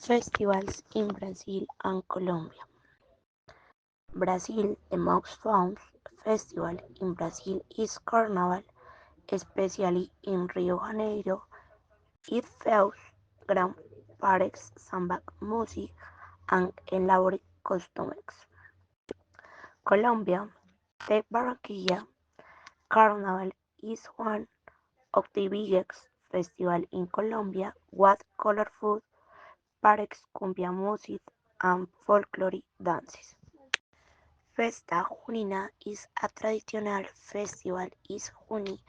Festivals in Brazil and Colombia. Brazil, the most famous festival in Brazil is Carnival, especially in Rio de Janeiro. It features grand parades, samba music, and elaborate costumes. Colombia, the Barranquilla Carnival is one of the biggest festivals in Colombia with colorful parades, cumbia music, and folklore dances. Festa Junina is a traditional festival in June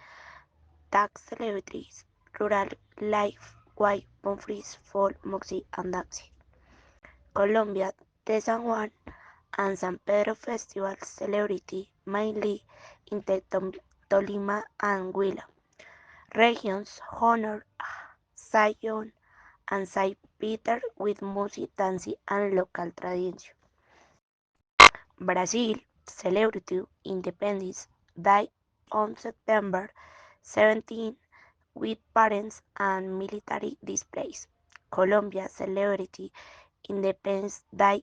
that celebrates rural life with bonfires, folk music, and dancing. Colombia, the San Juan and San Pedro festivals celebrate mainly in the Tolima and Huila regions honor Saint John and Saint Peter with music, dancing, and local traditions. Brazil celebrated Independence Day on September 17 with parades and military displays. Colombia celebrated Independence Day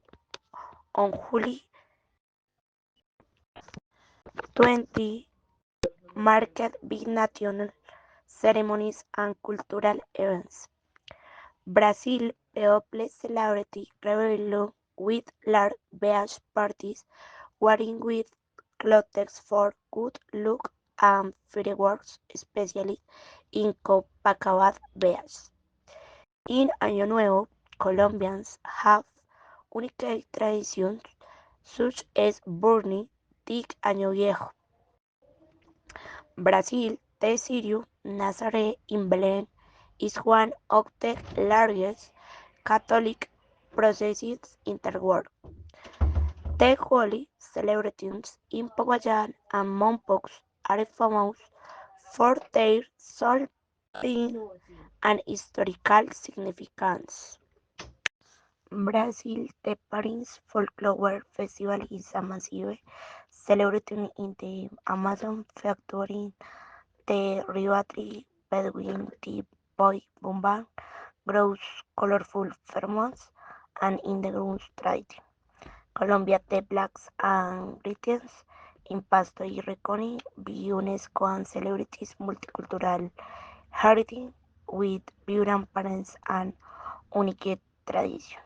on July 20, marked big national ceremonies and cultural events. Brazil people celebrated Réveillon with large beach parties, wearing white clothes for good luck and fireworks, especially in Copacabana Beach. In Año Nuevo, Colombians have unique traditions such as burning the Año Viejo. Brazil, the Círio Nazaré in Belém is one of the largest Catholic processions in the world. The holy celebrations in Popayán and Mompox are famous for their solemn and historical significance. Brazil, the Paris Folklore Festival is a massive celebration in the Amazon factory. The Ribatri Bedouin tea boy Bumba grows colorful pheromones and in the grounds tradition. Colombia, the blacks and Britons in Pasto y Reconi be UNESCO and celebrities multicultural heritage with vibrant parents and unique tradition.